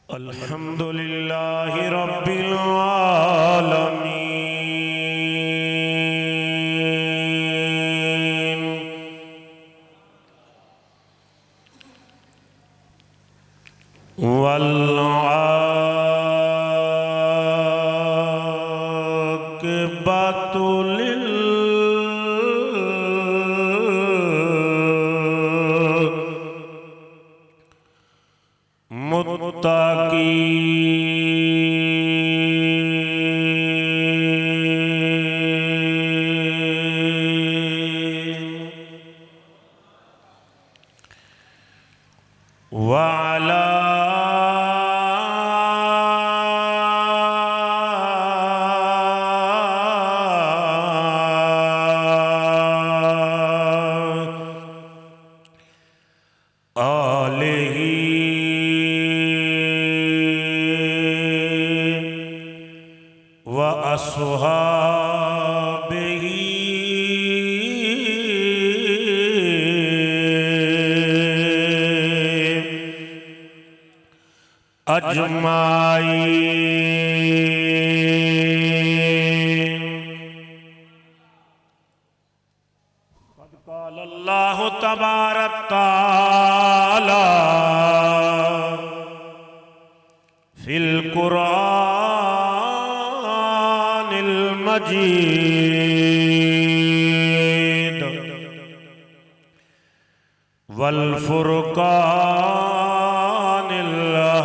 अल्हम्दुलिल्लाहि रब्बिल आलमीन। वल आक़िबतु लिल मुत्तक़ीन। वअला आलिही व अस्हाबिही अजमाईन। क़द क़ाल अल्लाहु तबारक तआला फिल कुरानिल मजीद वल फुरक़ानिल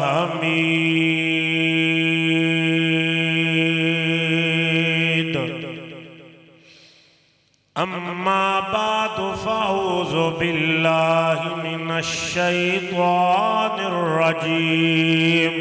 हमीद। अम्मा बादु फ़अऊज़ु बिल्लाहि मिनश शैतानिर रजीम।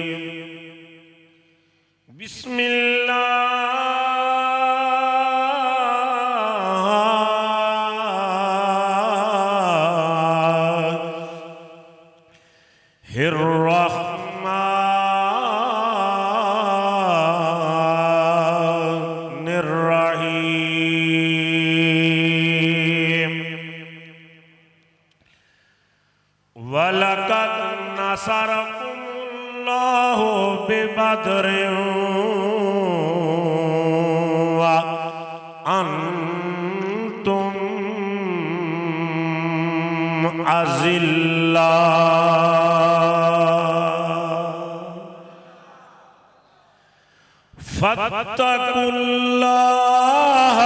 बिस्मिल्लाहिर्रहमानिर्रहीम। वलक़द नसरकुमुल्लाहु बिबद्रिन व अंतुम अज़िल्ला। फत्तकुल्लाह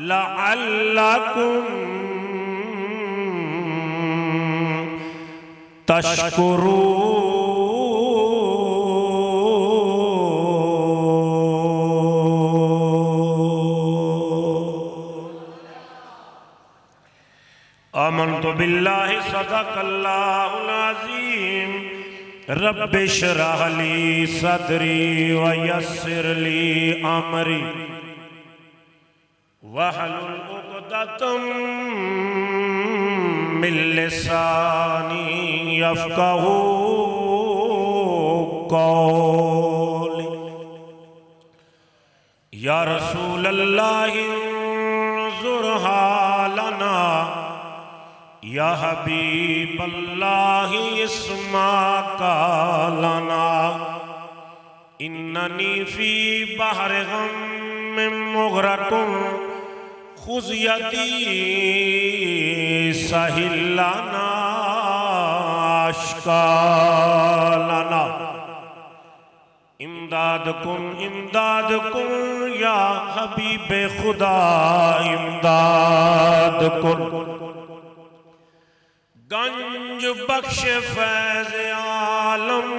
लअल्लकुम तशकुरून। आमन्तु बिल्लाहि सदक़ल्लाहुल अज़ीम। रब्बि इश्रह ली सदरी व यस्सिर ली अमरी वहलुल उक़दतम मिन लिसानी यफ़क़हू क़ौली। या रसूलल्लाहि उन्ज़ुर हालना या हबीबल्लाहि इस्मा कालना। इन्ननी फ़ी बहरि ग़म्मिन मुग़रक़ुन खुज़ यदी सहिलना अश्कालना। इमदाद कुन या हबीब खुदा इमदाद कुन। गंज बख्श फैज़ आलम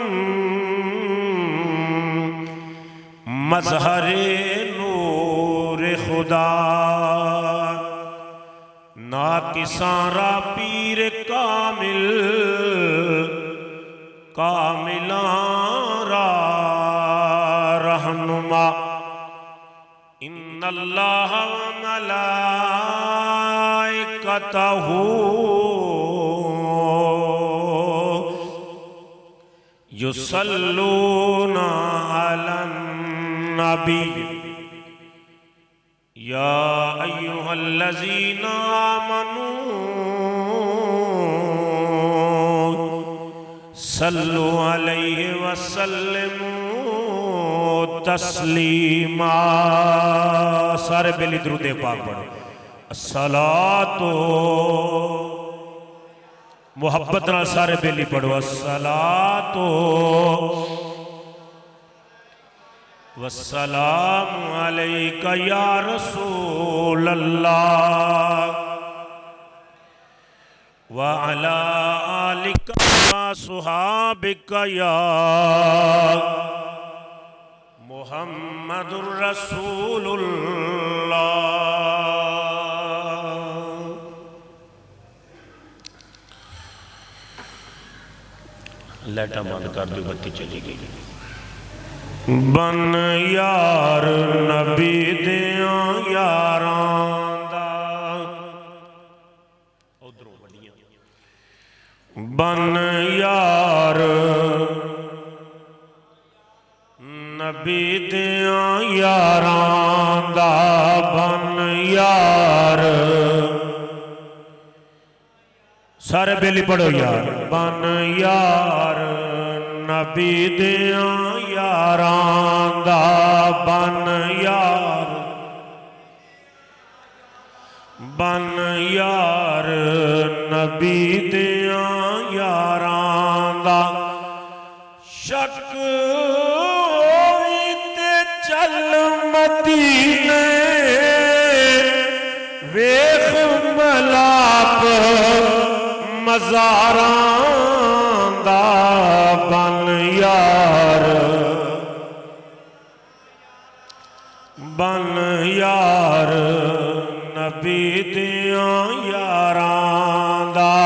मज़हरे नूर खुदा। नाकिसारा पीर कामिल कामिलारा रहनुमा। इन्नल्लाह व मलाइकतहू युसल्लूना अलन नबी। या अय्युहल्लज़ीना आमनू सल्लु अलैहि वसल्लिमू तस्लीमा। सारे बेली दुरूद पाक पढ़ो। अस्सलातो, मुहब्बत नाल सारे बेली पढ़ो। अस्सलातो वस्सलामु अलैका या रसूल अल्लाह व अला आलिका व सुहाबिका या मुहम्मदुर रसूलुल्लाह। लाइटां बंद कर दो, बत्ती चली गई। बन यार नबी दियां यारां दा, उधरों वड्डियां। बन यार नबी दियां यारां दा, बन यार। सारे बेली पढ़ो यार। बन यार नबी दियां यारां दा, बन यार। बन यार नबी दियां यारां दा। शक होई ते चल मदीने, वेख मलाप मज़ारां दा, बन यार। बन यार नबी दियां यारां दा।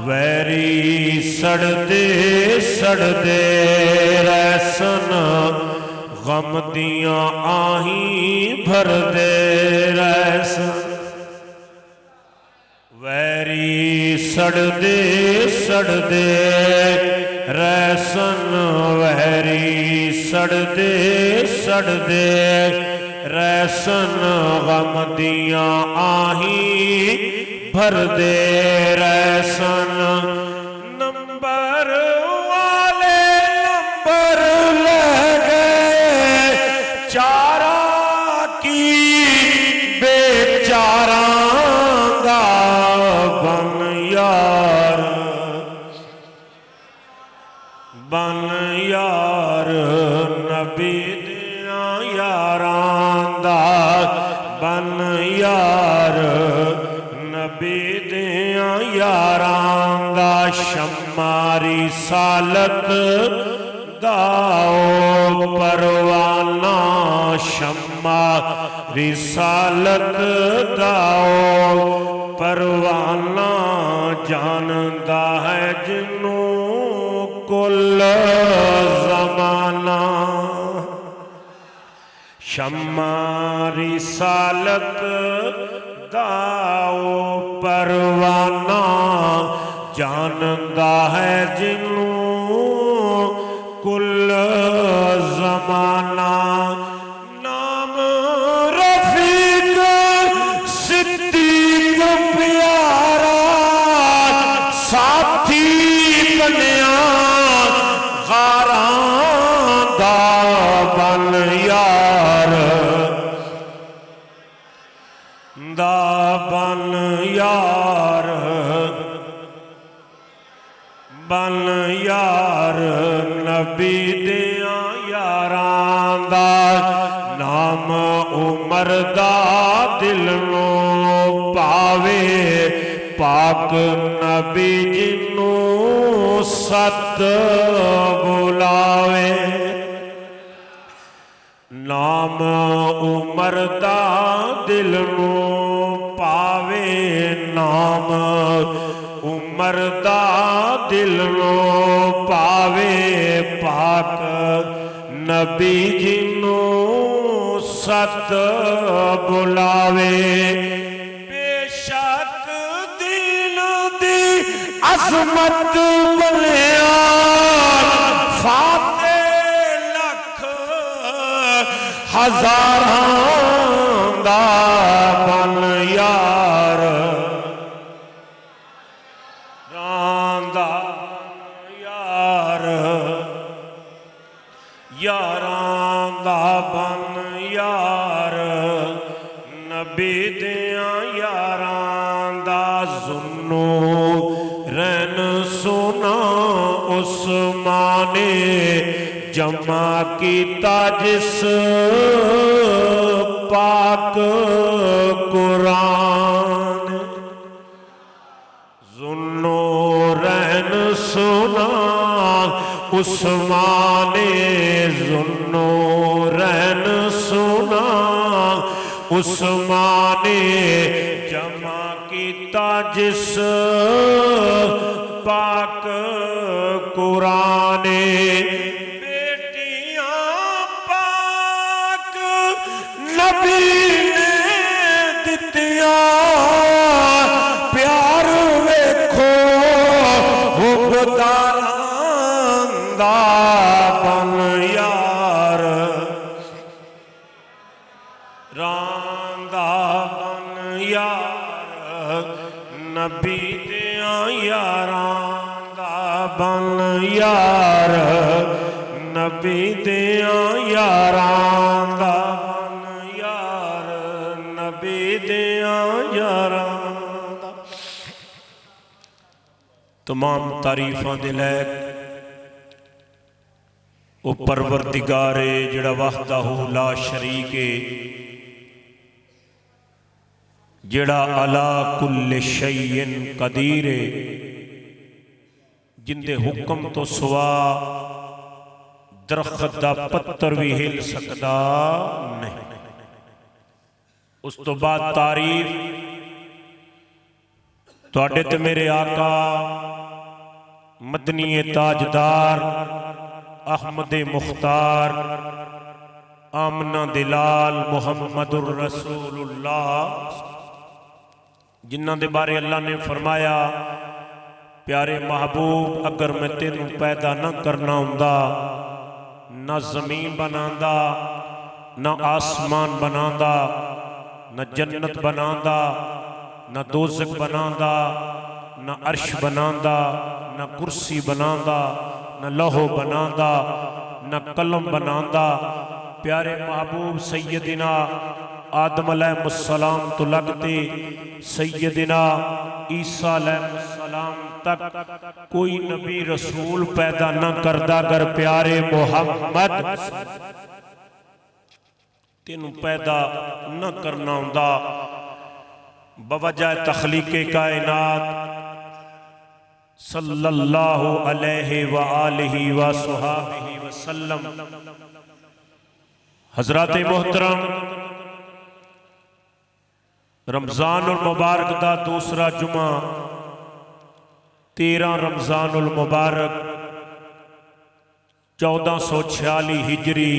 वैरी सड़दे सड़दे रहसन, गम दियां आहीं भरदे रहसन। वैरी सड़दे सड़दे रहसन, वैरी सड़दे सड़दे रहसन, गम दियां आहीं भरदे रहसन। नंबर वाले नंबर ले गए, चारा की बेचारा दा, बन यार। बन यार नबी दियां यारां दा, बन यार नबी दियां यारां दा। शम्मा रिसालत दाओ परवाना, शम्मा रिसालत दाओ परवाना। जानदा है जिन्नू कुल ज़माना। शम्मा रिसालत दाओ परवाना, जानदा है जिन्नू कुल ज़माना। नाम रफीक सिद्दीक प्यारा, साथी बनिया गारां दा, बन यार। दा बन यार। बन यार नबी दियां यारां दा। नाम उमर दा दिल नो पावे, पाक नबी जिन्नू सत बुलावे। नाम उमर दा दिल नू पावे, नाम उमर दा दिल नू पावे, पाक नबी जिन्नू सत बुलावे। बेशक दीन दी अजमत बनिया, फाते लख हजारां दा, बन यार। रांदा यारां दा बन यार नबी दियां यारां दा जुन्नो रैन सुना उस्माने जमा कीता जिस पाक कुरान जुन्नो रैन सुना उस्माने जुन्नो रैन सुना उस्माने जमा कीता जिस पाक कुराने बेटियां पाक नबी ने दितिया प्यार वेखो हुबदारां दा बन यार रांदा बन यार नबी दियां यारां दा बन यार नबी दियां यारां दा बन यार नबी दियां यारां दा। तमाम तारीफां दे लैक वो परवरदिगार है जिहड़ा वहदहू ला शरीक है, जिहड़ा अला कुल्ले शैइन कदीर है, जिंदे हुक्म तो सिवा दरख्त दा पत्थर भी हिल सकदा नहीं। उस तो बाद तारीफ तुहाडे ते मेरे आका मदनी ताजदार अहमद मुख्तार आमना दिलाल मुहम्मदुर रसूलुल्लाह जिन्हां दे बारे अल्लाह ने फरमाया प्यारे महबूब अगर मैं तेनू पैदा न करना हुंदा न जमीन बनांदा न आसमान बनांदा न जन्नत बनांदा न दोज़ख बनांदा न अर्श बनांदा न कुर्सी बनांदा न लौहो बनांदा न कलम बनांदा। प्यारे महबूब सैयदिना आदम अलैहिस्सलाम तो लगते सैयदिना ईसा अलैहिस्सलाम तक कोई नबी रसूल पैदा न करदा अगर प्यारे मोहम्मद तेनू पैदा न करना हुंदा। बवजह तख्लीक़े कायनात सल्लल्लाहु अलैहि व आलिहि व सहाबिहि वसल्लम हजरत मोहतरम रमजानुल मुबारक दा दूसरा जुमा 13 रमजानुल मुबारक 1446 हिजरी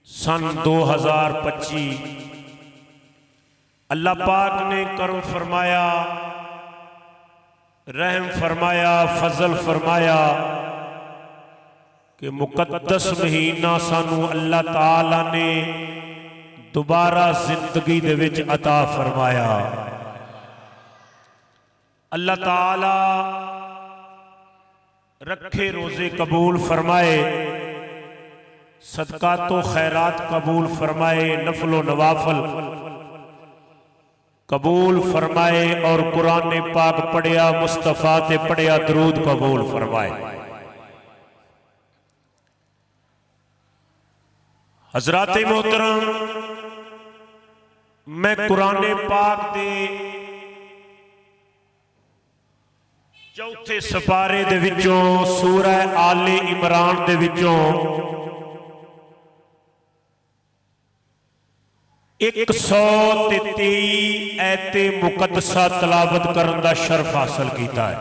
सन 2025 अल्लाह पाक ने करम फरमाया, रहम फरमाया, फजल फरमाया कि मुकद्दस महीना सानू अल्लाह ताला ने दोबारा जिंदगी दे विच अता फरमाया। अल्लाह ताला रखे रोजे कबूल फरमाए, सदका तो खैरात कबूल फरमाए, नफलो नवाफल कबूल फरमाए और कुरान पाक पढ़िया मुस्तफा ते पढ़िया दरूद कबूल फरमाए। हजरात मोहतरम मैं कुरान पाक दे चौथे सपारे दे विचों सूरह आले इमरान दे विचों 123 ऐते मुकद्दसा तलावत करने का शर्फ हासिल किया है।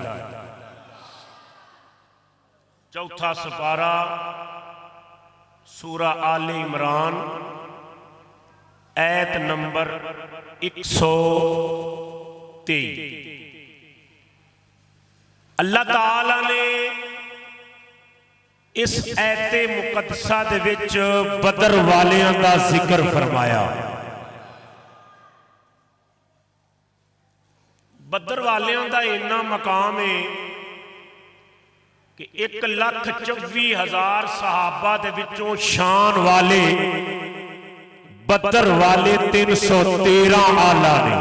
चौथा सपारा सूरा आले इमरान ऐत नंबर 123। अल्लाह ताला ने इस ऐते मुकद्दसा दे विच बदर वालियां दा जिक्र फरमाया। बदर वालियां दा इन्ना मकाम है कि 1,24,000 सहाबा दे विचों शान वाले बदर वाले 313 आला ने।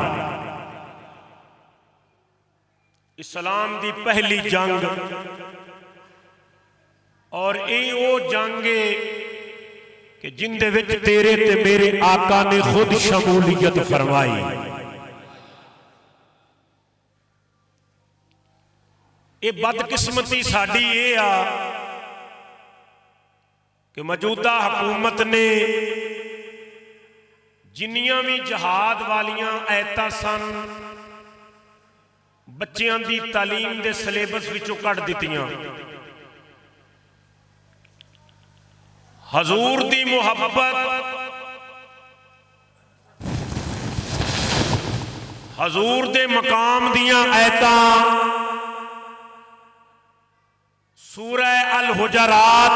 इस्लाम दी पहली जंग और ये वो जंग है कि जिंदे विच तेरे ते मेरे आका ने खुद शमूलियत फरमाई। ये बदकिस्मती साडी ये आ कि मौजूदा हुकूमत ने जिन्नियां भी जहाद वालियां आयतां सन बच्चियां दी तालीम दे सिलेबस विचों कढ दित्तियां। हजूर दी मुहब्बत, हजूर दे मकाम दियां आयतां सूरह अल हुजरात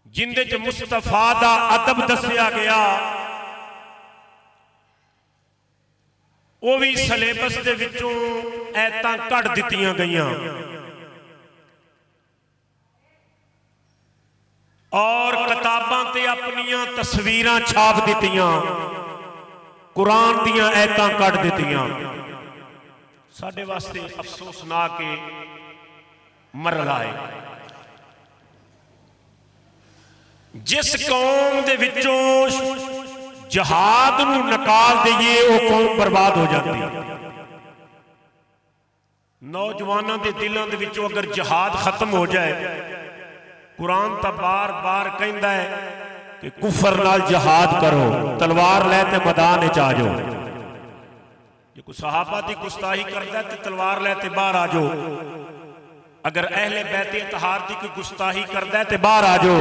जिंदे च मुस्तफा दा अदब दसिया गया, वो भी सिलेबस दे विचों आयतां कढ दित्तियां गईयां और किताबां ते अपनियां तस्वीरां छाप दित्तियां, कुरान दियां आयतां कढ दित्तियां। साडे वास्ते अफसोसनाक मरला है। जिस कौम दे विचों जहाद नूं नकाल दईए वो कौम बर्बाद हो जाती है। नौजवानों के दिलों के विचों अगर जहाद खत्म हो जाए, कुरान तो बार बार कहता है कि कुफर नाल जहाद करो, तलवार लैते मैदान च आ जाओ। जो कोई सहाबा की गुस्ताही करता है तो तलवार लैते बाहर आ जाओ। अगर अहले बैत इत्तहार की कोई गुस्ताही करता है तो बाहर आ जाओ।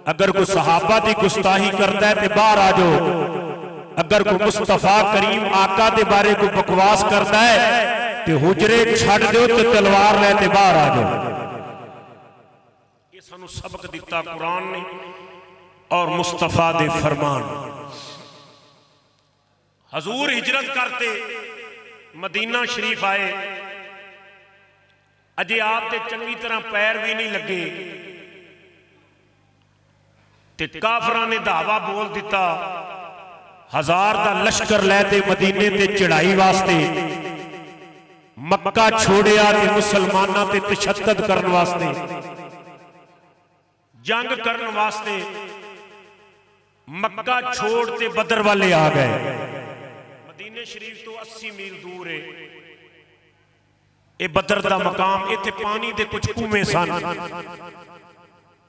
अगर कोई सहाबा की गुस्ताही करता है तो बाहर आ जाओ। अगर कोई मुस्तफा करीम आका के बारे कोई बकवास करता है तो हुजरे छड़ दो तो तलवार लैते बाहर आ जाओ। ये सानू सबक दिता कुरान ने और मुस्तफा दे फरमान। हजूर हिजरत करते मदीना शरीफ आए, अजे आप ते चंगी तरह पैर भी नहीं लगे ते काफरां ने धावा बोल दिता, 1000 का लश्कर लैते मदीने ते चढ़ाई वास्ते, मक्का छोड़िया ते मुसलमानां ते तशद्दुद करन वास्ते, जंग करन वास्ते मक्का छोड़ ते बदर वाले आ गए। मदीने शरीफ तो 80 मील दूर है ये बदर दा मकाम। इत्थे पानी दे कुछ कुएं सन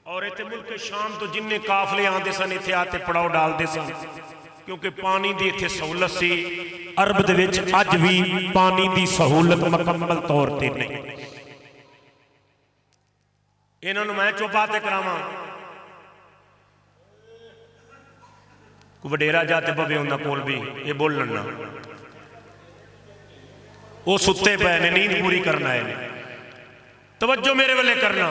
और इत्थे मुल्क शाम तो जिन्ने काफले आते सन इत्थे आते पड़ाव डालते सन, क्योंकि पानी की इत्थे सहूलत सी। अरब दे विच अज भी पानी की सहूलत मुकम्मल तौर पर नहीं। इन्होंने मैं चौपाते करावां, कोई वडेरा जाते पवे उन्होंने कोल भी ये बोलन ना, वो सुते पे ने, नींद पूरी करना है। तवज्जो मेरे वाले करना।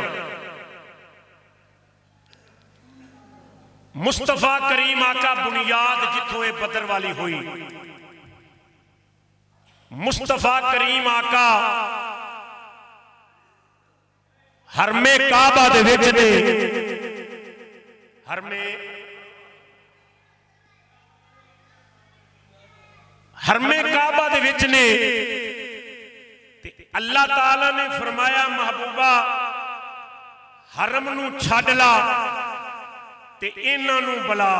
मुस्तफा करीम आका बुनियाद जिथों ये बदर वाली हुई, मुस्तफा करीम आका हरमे काबा दे विच ने, हरमे काबा दे विच ने। अल्लाह ताला ने फरमाया महबूबा हरम नू छड्ड ला ते इन्हां नू बुला।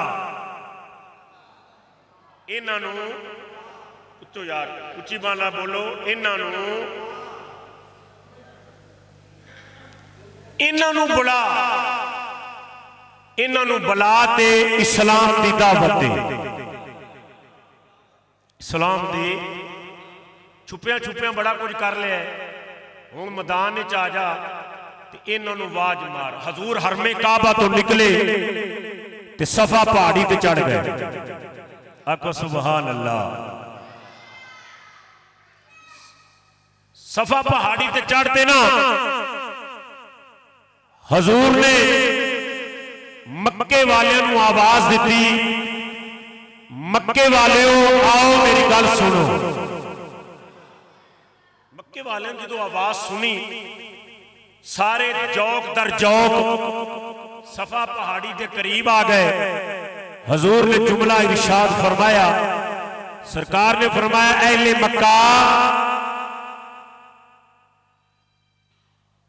इन्हां नू उच्चो यार उच्ची बाला बोलो, इन्हां नू बुला, इन्हां नू बुला ते इस्लाम दी दावत दे। इस्लाम दी छुपिया छुपिया बड़ा कुछ कर लिया, हुण मैदान च आ जा ते इन्हां नू आवाज मार। हजूर हरमे काबा तो निकले ते सफा पहाड़ी ते चढ़ गए। आखो सुभान अल्लाह। सफा पहाड़ी ते चढ़ते ना हजूर ने मक्के वाले नू आवाज दी, मक्के वाले आओ मेरी गल सुनो। मक्के वाले ने जो आवाज सुनी सारे जौक दर जौक सफा पहाड़ी के करीब आ गए। हजूर ने जुमला इरशाद फरमाया, सरकार ने फरमाया, अहले मक्का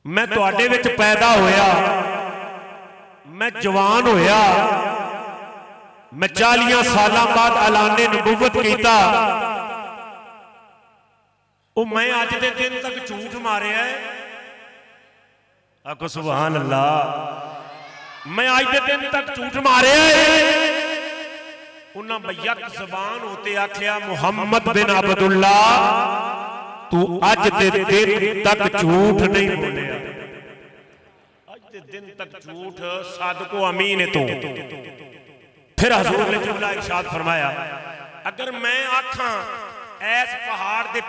मैं तुहाडे विच पैदा होया, मैं जवान होया, मैं 40 साल बाद ऐलाने नबुव्वत कीता, मैं अज के दिन तक झूठ मारिया है। आखो सुभान अल्लाह। मैं अज के दिन तक झूठ मारिया है। उन्हें बैयक ज़बान होते आख्या, मुहम्मद बिन अब्दुल्ला तू अज के दिन तक झूठ नहीं बोलिया, अज के दिन तक झूठ सादको अमीन है तू। फिर हजूर ने जुमला इरशाद फरमाया, अगर मैं आखा ऐस पहाड़ के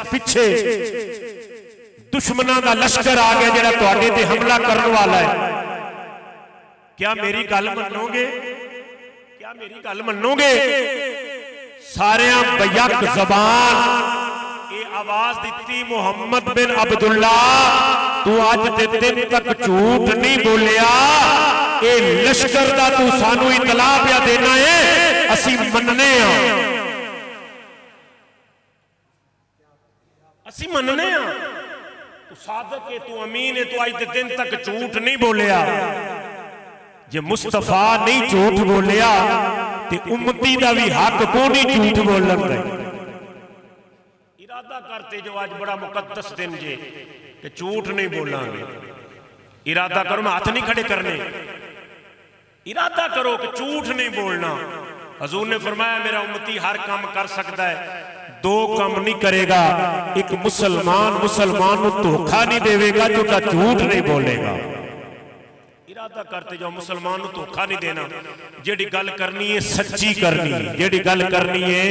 पिछे दुश्मनों का लश्कर आ गया जिहड़ा तुहाडे ते हमला करने वाला है, क्या मेरी गल मनोगे? क्या मेरी गल मनोगे? सारे बैयक ज़बान ये आवाज दी, मुहम्मद बिन अब्दुल्ला तू अज दे दिन तक झूठ नहीं बोलिया, ये लश्कर दा तू सानू इतला पिया देना है, असी मनने असी मनने तू सादक है, तू अमीन है, तू अज दे दिन तक झूठ नहीं बोलिया। जे मुस्तफा नहीं झूठ बोलिया ते उम्मती दा भी हक को नहीं झूठ बोलन दे। इरादा करते जो आज बड़ा मुकद्दस दिन जे कि झूठ नहीं बोलांगे, इरादा करो, मैं हाथ नहीं खड़े करने, इरादा करो कि झूठ नहीं बोलना। हजूर ने फरमाया मेरा उम्मती हर काम कर सकता है, दो काम नहीं करेगा, एक मुसलमान को धोखा नहीं देगा जो झूठ नहीं बोलेगा। इरादा करते जाओ मुसलमान को धोखा नहीं देना, जेड़ी गल करनी है सच्ची करनी है, जेड़ी गल करनी है।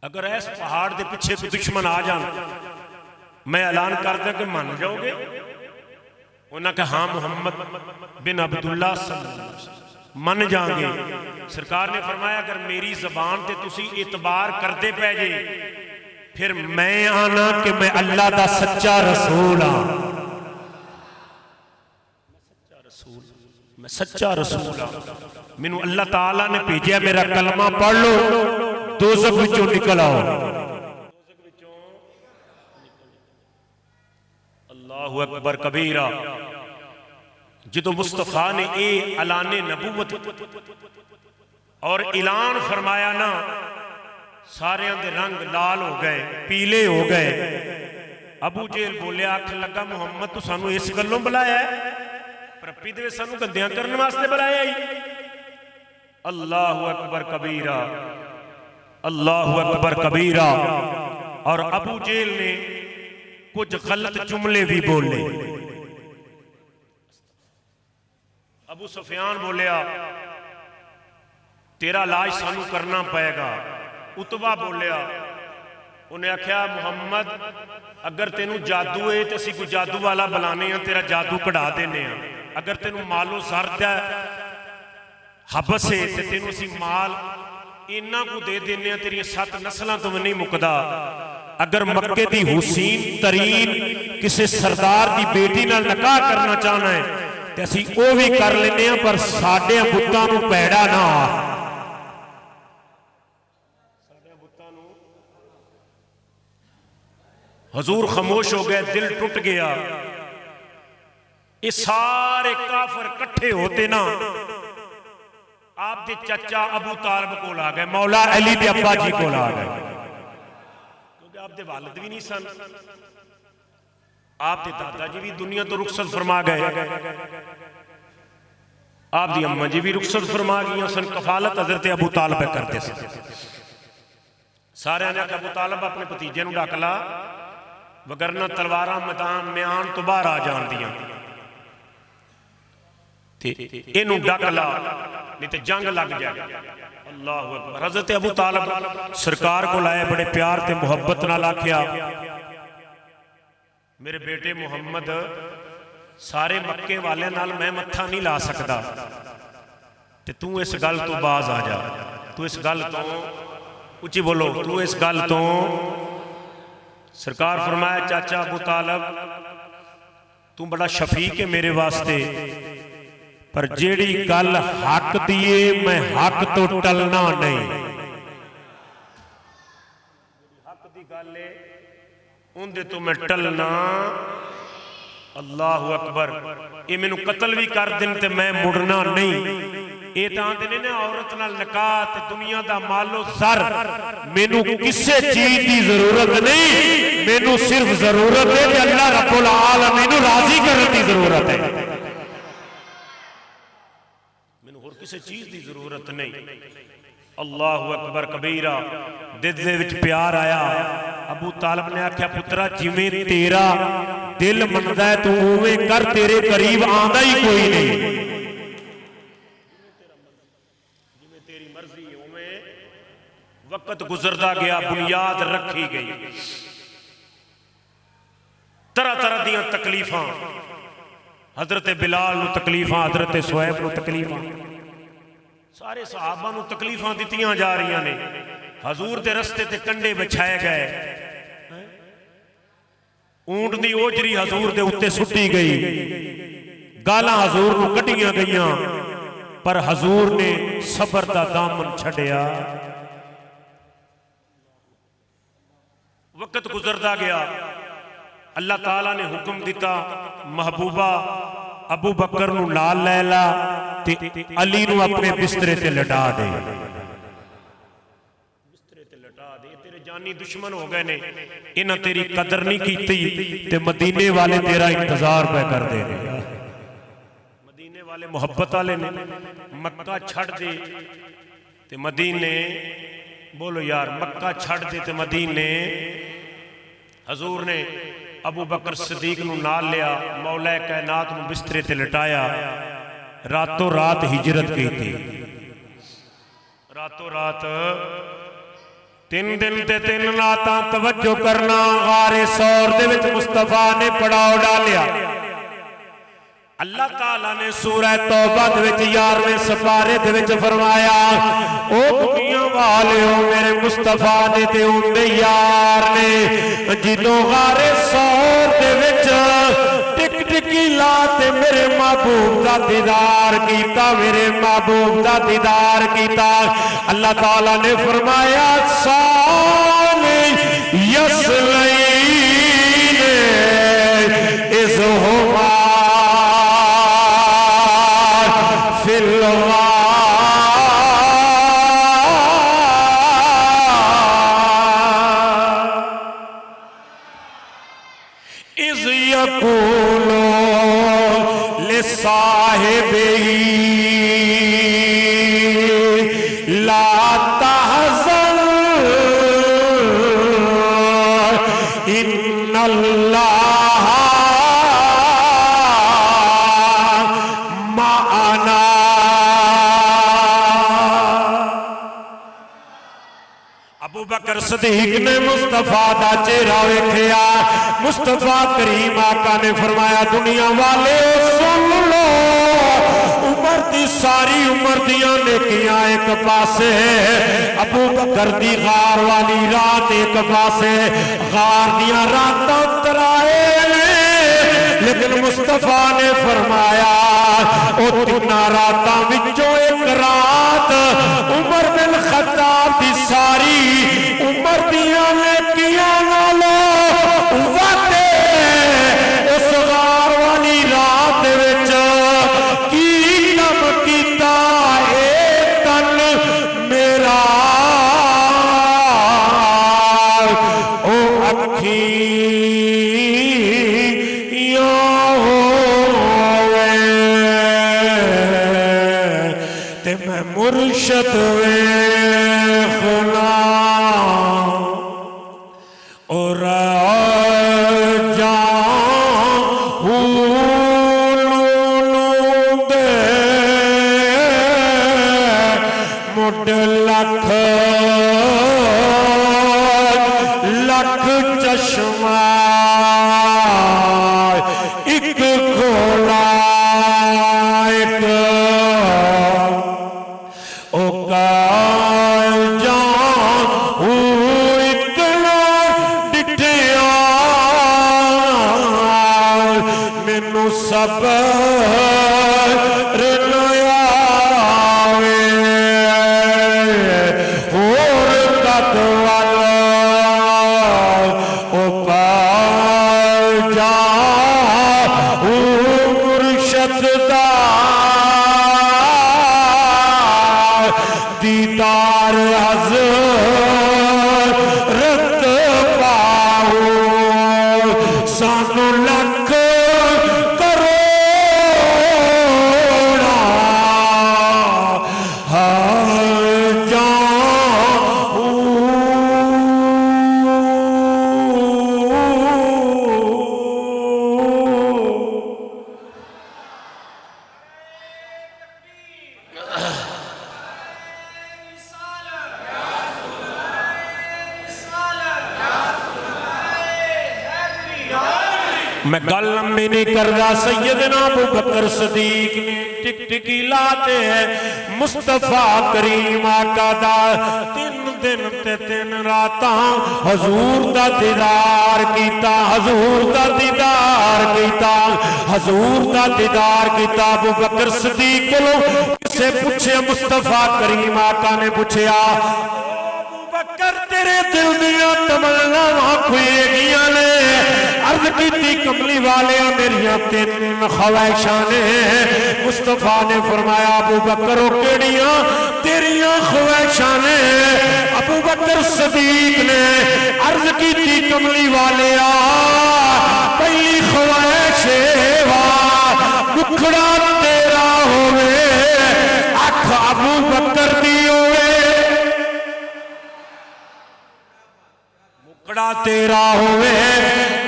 अगर इस पहाड़ के पीछे कोई दुश्मन आ जान, मैं ऐलान कर दिया कि मान जाओगे? उन्होंने कहा हाँ मुहम्मद बिन अब्दुल्ला मन जाएंगे। सरकार ने फरमाया अगर मेरी जबान से तुसी इतबार करते पै जे, फिर मैं आना कि मैं अल्लाह का सच्चा रसूल हाँ, मैं सच्चा रसूल हाँ, मैनू अल्लाह ताला ने भेजा, मेरा कलमा पढ़ लो, दोज़ख विचों निकल आओ। अल्लाहु अकबर कबीरा। जो मुस्तफा ने ये ऐलाने नबूवत और ऐलान फरमाया ना, सारे दे रंग लाल हो गए, पीले हो गए। अबू जेल बोलिया, आख लगा मुहम्मद तू सानू इस गलों बुलाया है, प्रपी दे सानू गंदियां करने वास्ते बुलाया ही। अल्लाहु अकबर कबीरा, अल्लाहु अकबर कबीरा। और अबू जेल ने कुछ गलत जुमले भी बोले। अबू सुफियान बोलिया तेरा इलाज सानू करना पएगा। उतबा बोलिया, उन्हें आख्या मुहम्मद अगर तेनू जादू है तो असी कोई जादू वाला बुलाने हैं, तेरा जादू कढ़ा देने हैं। अगर तेनू मालो सर्द है हबस है तो तेनू असी माल इन्ना को दे देने हैं, तेरिया 7 नस्लों तो नहीं मुकदा। अगर मक्के दी हुसैन तरीन किसी सरदार की बेटी नाल निकाह करना चाहना है तो असी वो भी कर लेने हैं, पर साडे बुत्तां नूं पैड़ा ना आ। हजूर खामोश हो गए, दिल टूट गया। ये सारे काफिर इकट्ठे होते ना आप दे चाचा अबू तालिब कोल आ गए, मौला अली दे अब्बा जी कोल आ गए, क्योंकि आप दे वालिद भी नहीं सन, आप दे दादा जी भी दुनिया तो रुखसत फरमा गए, आप दी अम्मा जी भी रुखसत फरमा गई सन। कफालत हजरत अबू तालिब करते सन। सारे ने अबू तालिब अपने भतीजे नूं ढक ला, वगरना तलवारां मैदान म्यान तो बाहर आ जान दियां, इनू ढक ला नहीं तो जंग लग जाए। अल्लाह अकबर। हज़रत अबू तालिब सरकार को लाए, बड़े प्यार ते मुहब्बत नाल आख्या, मेरे बेटे मुहम्मद सारे मक्के वाले नाल मैं मत्था नहीं ला सकता, ते तू इस गल तो बाज आ जा, तू इस गल तो उची बोलो तू इस गल तो सरकार फरमाया चाचा अबू तालब तू बड़ा शफीक है मेरे वास्ते पर जेड़ी गल हक दी है मैं हक तो टलना नहीं। हक दी गल है उनदे तो मैं टलना। अल्लाहु अकबर। ये मैनू कतल भी कर देन ते मैं मुड़ना नहीं। ये तो आते ने औरत नाल निकाह ते दुनिया दा मालो सर मैनू किसी चीज की जरूरत नहीं। मैनू सिर्फ जरूरत है कि अल्लाह रब्बुल आलमीन नू राजी करने की जरूरत है। मैनू होर किसी चीज की जरूरत नहीं। अल्लाहु अकबर कबीरा। दिल दे विच प्यार आया। अबू तालिब ने आख्या पुत्रा जिवें तेरा दिल मनदा है तू उवें कर तेरे करीब आंदा ही कोई नहीं। वक्त गुजरता गया बुनियाद रखी गई। तरह तरह दी तकलीफां हजरत बिलाल नू तकलीफां हजरत सुहैब नू तकलीफां सारे सहाबा नू तकलीफां दित्तियां जा रही ने। हजूर दे रस्ते ते कंडे बिछाए गए। ऊंट दी ओजरी हजूर दे उत्ते सुट्टी गई। गालां हजूर नू कढ़ियां गईयां पर हजूर ने सबर दा दामन छड़िया। वक्त गुजरता गया। अल्लाह ताला ने हुक्म दिता महबूबा अबू बकर नू नाल लै ला ते अली नू अपने बिस्तरे ते लटा दे। बिस्तरे ते लटा दे। तेरे जानी दुश्मन हो गए ने इन्हां तेरी कदर नहीं कीती ते मदीने वाले तेरा इंतजार पे कर दे। मदीने वाले मुहब्बत वाले ने मक्का छड़ दे ते मदीने बोलो यार मक्का छड़ दे ते मदीने। हजूर ने अबू बकर सिद्दीक नू नाल लिया मौला कायनात नू बिस्तरे ते लटाया। रातों रात हिजरत की थी। रातों रात 3 दिन ते 3 रातां तवज्जो करना। गारे सौर दे विच मुस्तफा ने पड़ाव डालिया। अल्लाह ताला ने सूरह तौबा दे विच 11वें सपारे दे विच फरमाया ओ दुनिया वालिओ मेरे मुस्तफा ने ते उनदे यार ने जिदों गारे सौर दे विच टिक टिकी ला ते मेरे महबूब दा दीदार कीता। मेरे महबूब दा दीदार कीता। अल्लाह ताला ने फरमाया साले यसलैन इज़हुमा इज़ यक़ूलो लिसाहिबिही ला तहज़न इन्नल्लाह माअना। अबू बकर सिद्दीक ने मुस्तफा दा चेहरा वेखिया। मुस्तफा करीम आका ने फरमाया दुनिया वाले सुन लो उमर दी सारी उमर दियां नेकियां एक पासे अबू बकर दी गार वाली रात एक पासे। गार दियां रातां तराए लेकिन मुस्तफा ने फरमाया ओ 3 रातां विचों एक रात उमर बिन खत्ताब दी सारी उमर दियां नेकियां नालों वादे उस गार वाली रात विच की कम कीता ए तन मेरा ओ अखी मुर्शद वेखना और दे मुड लख लख चश्मा एक घोड़ा सबर न आवे होर कद वाला ओ पार जा मुर्शद दा दीदार हज़रत पाओ सानू लख करोड़ा मैं गल लंबी नहीं करता। सैयदना अबू बकर सदीक ने टिकटिकी लाते हैं मुस्तफा करीम आका दा 3 दिन ते 3 रातां हजूर दा दीदार कीता, हजूर दा दीदार कीता, हजूर दा दीदार कीता। अबू बकर सदीक कोलों किसे पूछे, मुस्तफा करीम आका ने पूछया बकर तेरे दिल दियां तमन्नावां खुएगियां ने। अर्ज की कमली वाले मेरिया 3 ख्वाहिशां ने। मुस्तफा ने फरमाया अबू बकर केड़ियां तेरिया ख्वाहिशां ने। अबू बकर सदीक ने अर्ज की कमली वाले पहली ख्वाहिश मुखड़ा तेरा होवे, अख अबू बकर दी होवे, मुखड़ा तेरा होवे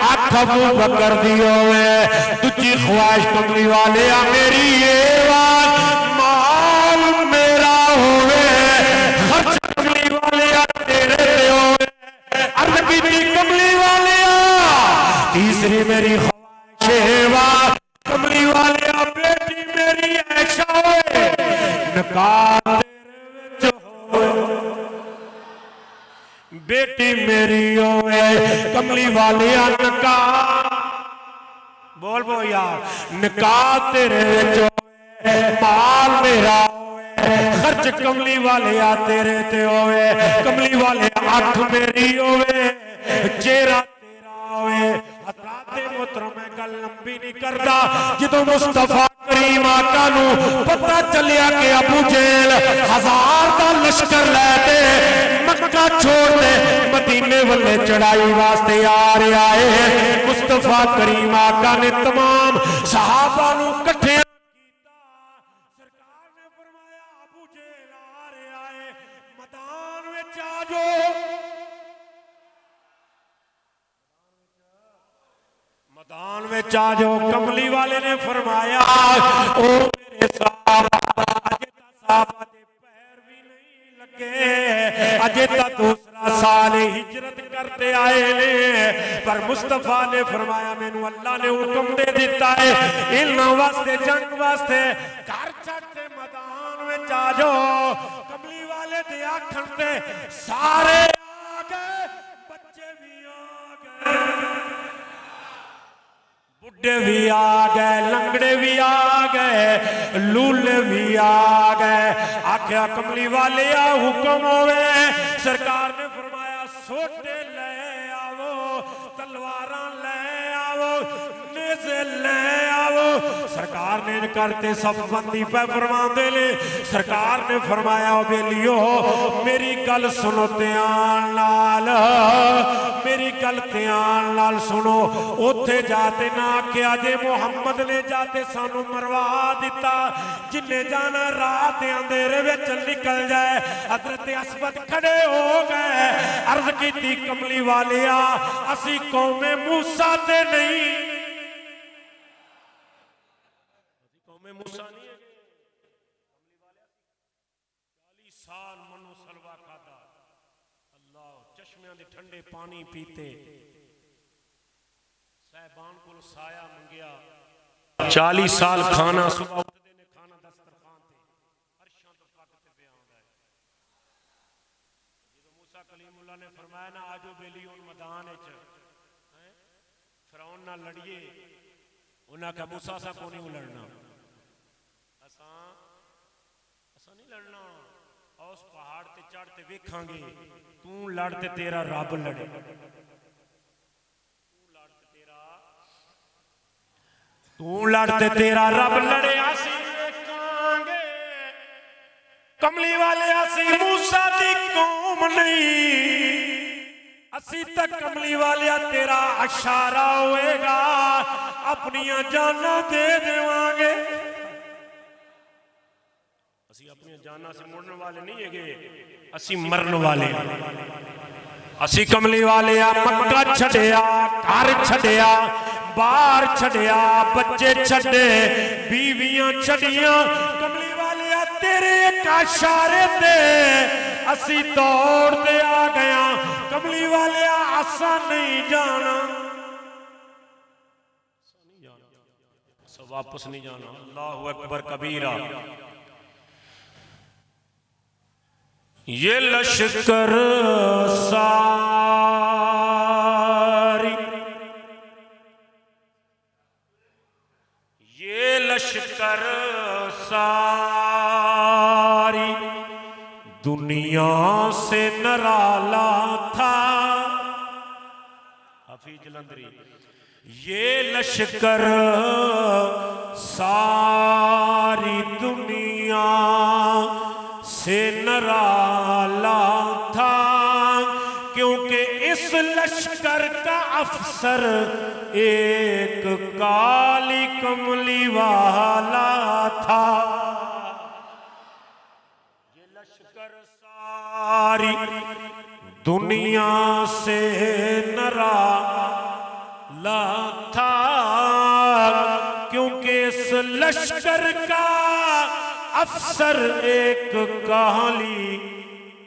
अख अबू बकर दी होवे। दूजी ख्वाहिश कमली वाले मेरी ये बात माल मेरा होवे, खर्च कमली वाले तेरे पे होवे। अर्ज की कमली वाले तीसरी मेरी ख्वाहिश कमली वाले बेटी मेरी ऐशा होवे, निकाह तेरे विच होवे, बेटी मेरी होवे कमली वाले निकाह बोल बो यार, निकाह तेरे विच होवे, माल मेरा होवे, खर्च कमली वाले तेरे ते होवे, कमली वाले अख मेरी होवे, चेहरा तेरा होवे। हज़राते मोहतरम मैं गल लंबी नहीं करता। जदों मुस्तफा करीम आका नू पता चलिया कि अबू जेल 1000 का लश्कर लैके मक्का छोड़ दे मदीने वाले चढ़ाई वास्ते आ रहा है, मुस्तफा करीम आका ने तमाम सहाबा नू इकट्ठे कीता। सरकार ने फरमाया अबू जेल आ रहा है, मैदान विच आ जाओ, मैदान में आ जाओ। कमली वाले ने फरमाया ओ मेरे साहबा अजे ता साहबा दे पैर भी नहीं लगे, अजे ता दूसरा साल हिजरत करते आए ने। पर मुस्तफा ने फरमाया मैनू अल्लाह ने हुक्म दे दिता है इन्हां वास्ते जंग वास्ते घर छड्ड मैदान में आ जाओ। कमली वाले दे आखण ते सारे आ गए, बच्चे भी आ गए, बुढ़े भी आ गए, लंगड़े भी आ गए, लूले भी आ गए। आख्या कमली वाले हुक्म होवे। सरकार ने फरमाया सोटे ले आओ, तलवारा ले आओ, नेज़े ले आओ। सरकार ने करते सफबंदी पे फरमाते ने। सरकार ने फरमाया बेलियो मेरी गल सुनो ध्यान नाल, मेरी गल ध्यान नाल सुनो। उथे जाते ना आख्या जे मुहम्मद ने जाते सानू मरवा दिता, जिन्ने जाना रात दे अंधेरे विच निकल जाए। हजरत असवद खड़े हो गए, अर्ज की कमली वालिया असी कौमे मूसा ते नहीं, कौमे मूसा नहीं है। 40 साल मनो सलवा खादा, अल्लाह चश्मियां दे ठंडे पानी पीते, साहबान को साया मंगया। 40 साल खाना सुबह उठते ने खाना दस्तरखान ते अरशां तो पकते पे आंदा है। जब मूसा कलीमुल्लाह ने फरमाया ना आजो बेली उन मैदान विच फिरौन ना लड़िए, उन्हें आख्या मूसा असा को नहीं लड़ना, असा नहीं लड़ना, उस पहाड़ ते चढ़ते वेखांगे, तू लड़ते तेरा रब लड़े, तू लड़ते तेरा रब लड़े, असी वेखांगे कमली वाले, असी मूसा दी कौम नहीं, असी तक कमली वाले तेरा इशारा होएगा अपनियां जाना दे देवांगे। असी अपनियां जाना से मुड़ने वाले नहीं है, असी मरन वाले, असी कमली वाले मक्का छड़िया, घर छड़िया, बाहर छड़िया, बच्चे छड़े, बीवियां छड़ियां, कमली वाले तेरे एक इशारे ते असी दौड़ते आ गया, कमली वाले आसा नहीं जाना, वापस नहीं जाना। अल्लाहु अकबर कबीरा। ये लश्कर सारी, ये लश्कर सारी दुनिया से नराला था। हाफिज जलंधरी। ये लश्कर सारी दुनिया से नराला था, क्योंकि इस लश्कर का अफसर एक काली कमली वाला था। ये लश्कर सारी दुनिया से नराला था, क्योंकि इस लश्कर का अफसर एक काली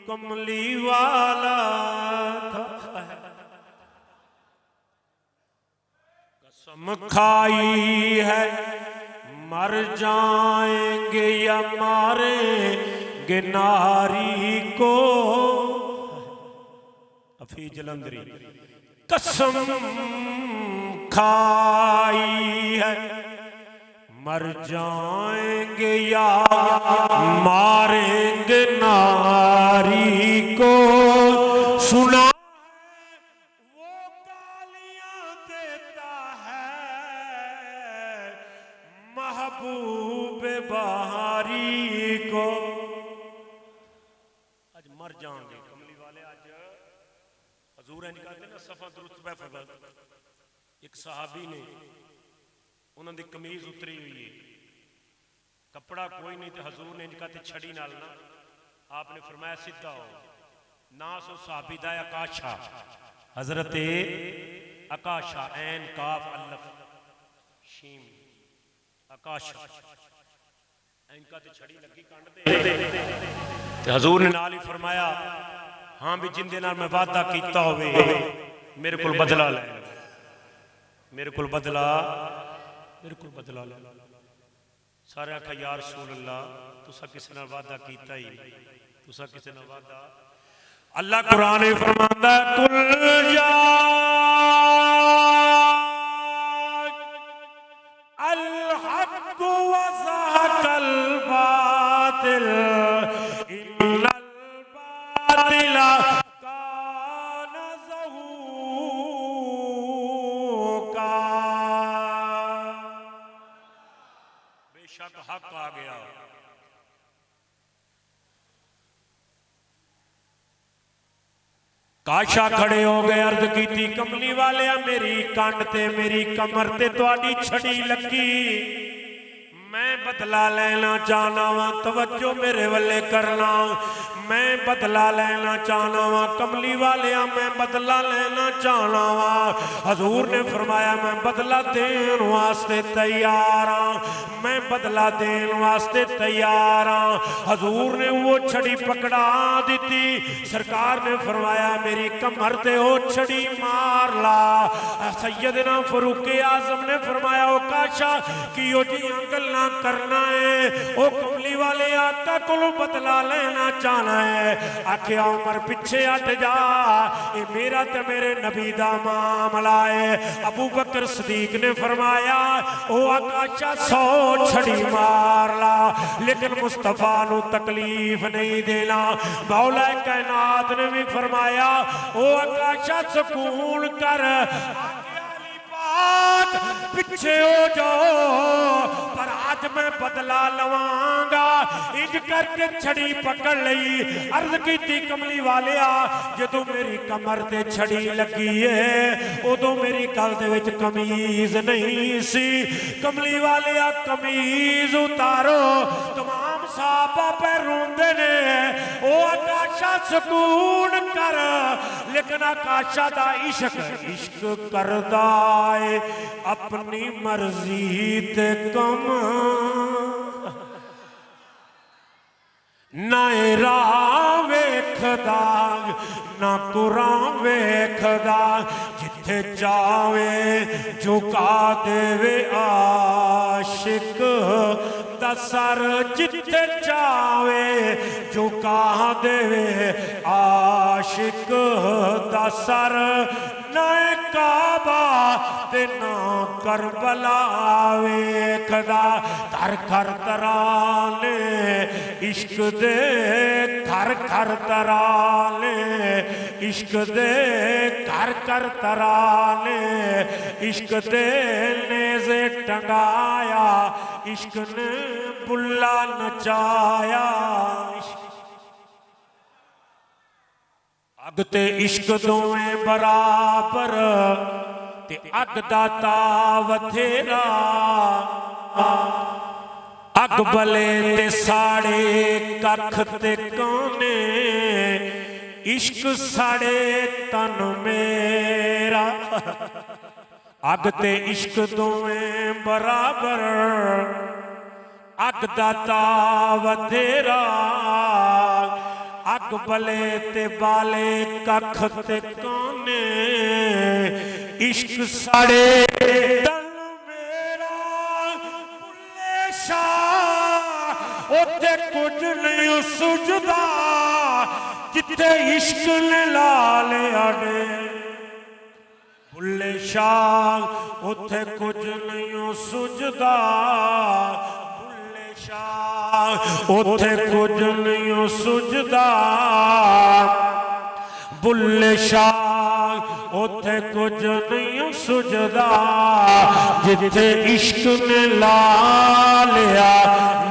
कमली वाला था। कसम खाई है मर जाएंगे या मारेंगे नारी को। हफीज जलंधरी। कसम खाई है मर जाएंगे या मारेंगे नारी को। सुना वो गालियां देता है महबूब बहारी को। आज मर जाएंगे कमली वाले। आज हजूर इंज कहते ना सफा दुरुस्त बहफज़। एक सहाबी ने उन्होंने कमीज उतरी हुई है, कपड़ा कोई नहीं, तो हजूर ने इनका छड़ी नाल ना आपने फरमाया सीधा हो ना। सो साहबी दा आकाशा, हजरत आकाशा, ऐन काफ अल्लफ शीम आकाशा, इनका छड़ी लगी कंड दे। हजूर ने नाल ही फरमाया हाँ भी जिंदे नाल मैं वादा कीता होवे मेरे को बदला ले, मेरे को बदला, मेरे को बदला लो। सारे आखा या रसूल अल्लाह तुसा किसी नाल वादा कीता ही, तुसा किसी नाल वादा। अल्लाह कुरान में फरमांदा कुल या अल हक व ज़हकल बातिल इन्नल बातिला काना ज़हूका। बेशक हक आ गया। काशा खड़े हो गए, अर्ज की कमली वाले मेरी कंड ते मेरी कमर ते तुहाडी छड़ी लगी, मैं बदला लेना चाहना वा। तवज्जो मेरे वाले करना, मैं बदला लेना चाहना वा कमली वाले, मैं बदला लेना चाहना वा। हजूर ने फरमाया मैं बदला देन वास्ते तैयार हाँ, मैं बदला देन वास्ते तैयार हाँ। हजूर ने वो छड़ी पकड़ा दी। सरकार ने फरमाया मेरी कमर ते ओ छड़ी मार ला। सैयदना फरूक आजम ने फरमाया ओ काशा कि ओ जियां गल्लां करना है ओ कमली वाले आका कोलों बदला लेना चाहना है। आखिया उमर पिछे हट जा, ये मेरा ते मेरे नबी दा मामला है। अबू बकर सदीक ने फरमाया ओ आकाशा 100 छड़ी मार ला, लेकिन मुस्तफा नू तकलीफ नहीं देना। मौला कायनात ने भी फरमाया ओ आकाशा सुकून कर, पिछे हो जाओ, पर आज मैं बदला लवांगा। इंज करके छड़ी पकड़ लई। अर्ज की कमली वाले जदों मेरी कमर ते छड़ी लगी है उदों मेरी गल दे विच कमीज नहीं सी। कमली वाले कमीज उतारो, तमाम साहबा पे रोंदे ने ओ आकाशा सुकून कर, लेकिन आकाशा दा इश्क इश्क करदा है अपनी मर्जी ते कम। ना राह वेखदा ना कुरान वेखदा, जिथे जावे झुका देवे आशिक दा सर, जिथे जावे झुका देवे आशिक दा सर। ना काबा ते ना करबला वेखदा, घर घर तराने इश्क दे, घर घर तराने इश्क दे, घर घर तराने इश्क दे नेज़े टंगाया, इश्क ने बुल्ला नचाया। अग ते इश्क दोवें बराबर ते अग दा ताव बथेरा, अग बले ते साड़े कख ते कोने, इश्क साड़े तन मेरा। अग ते इश्क दोवें बराबर अग दा ताव बथेरा, अग बले ते बाले कख ते कोने, इश्क साड़े तन मेरा। बुल्ले शाह उत्थे कुछ नहीं सुझदा, जिथे इश्क ने ला लिया डे। बुल्ले शाह उत्थे कुछ नहीं सुझदा, उथे कुछ नहीं सुझदा। बुल्ले शाह उथे कुछ नहीं सुझदा, जिथे इश्क ने ला लिया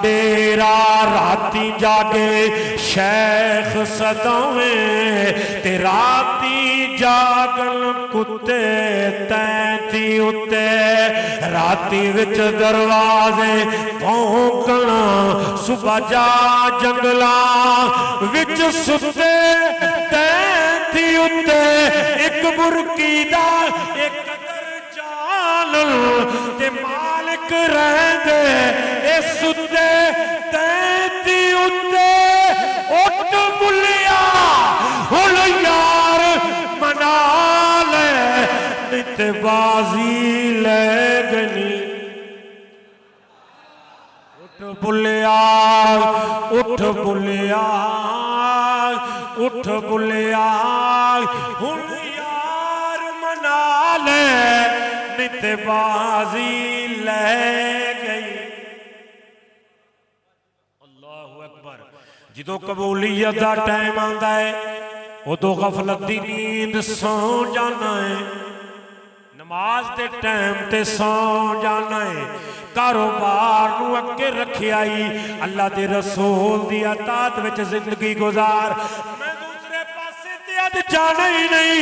डेरा। राती जागे शेख सदावें ते राती जागन कुत्ते तैंती उत्ते। राती विच दरवाजे भौंकना, सुबह जा जंगला विच सुते तैंती उत्ते। एक बुरकी दा एक कदर जान ते मालिक रहंदे ए सुते तैंती उत्ते। उठ बुलिया हुण यार मना ले, नित बाजी ले गनी। उठ बुलिया उठ बुलिया उठ बुलिया हुण यार मना ले, नित बाजी ले गई। अल्लाहु अकबर। जो कबूलियत का टाइम आता है उदों गफलत की नींद सौ जाना है, नमाज के टाइम ते सौ जाना है। कारोबार नू अगे रखिया ही अल्लाह के रसूल दी अतात विच जिंदगी गुजार। मैं दूसरे पासे ते अज जाना ही नहीं।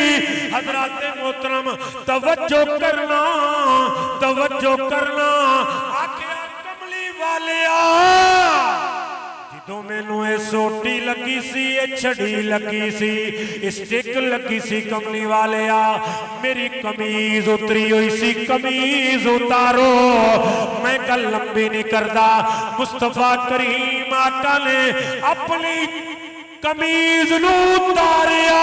हजरात मोहतरम तवज्जो करना, तवज्जो करना। आखिया कमली वालिया जो मैनू ये सोटी लगी सी, ये छड़ी लगी सी, स्टिक लगी सी, कमली वाले मेरी कमीज उतरी हुई सी, कमीज उतारो। मैं गल लंबी नहीं करता। मुस्तफा करीम आका ने अपनी कमीज नू उतारिया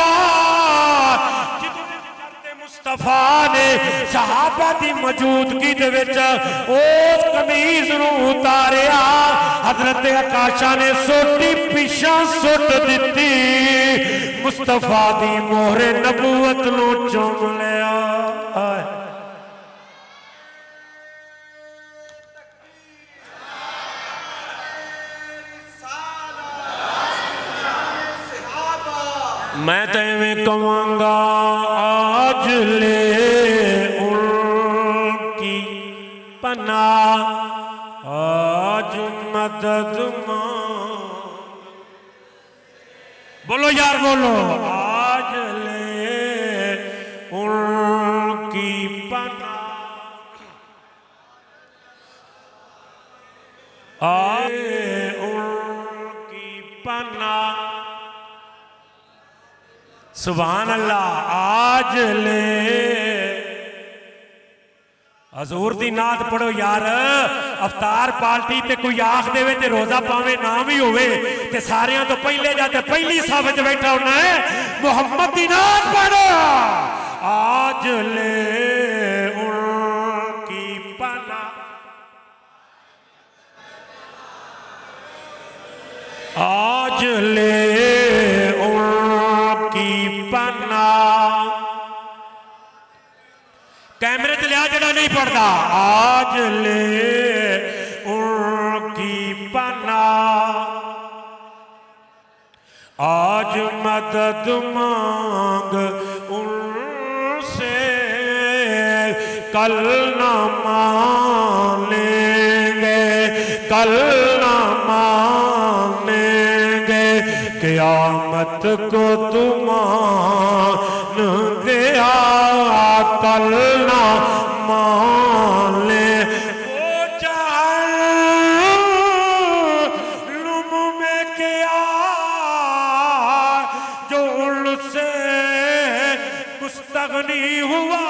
मुस्तफा ने सहाबा की मौजूदगी दे विच उस कमीज नू उतारिया हजरत आकाशा ने सोटी पिछा सुट दी मुस्तफा दी मोहरे नबूवत नू चूम लिया मैं तो इवें कवांगा आज ले उनकी पनाह आज मदद बोलो यार बोलो आज ले उनकी पनाह आज उनकी पनाह सुभान अल्लाह आज ले हजूर दी नात पढ़ो यार अवतार पार्टी ते कोई आख देवे ते रोजा पावे ना भी होवे ते सारियां तो पहले जाते पहली साफ च बैठा होना है मोहम्मद दी नात पढ़ो आज ले उनकी पनाह आज ले कैमरे ते लिया जड़ा नहीं पड़ता आज ले उनकी पनाह आज मदद मांग उनसे कल न मानेंगे कल न मानेंगे क़यामत को तुम मान गया कल ना माने वो जहन्नुम में क्या जो उनसे मुस्तगनी हुआ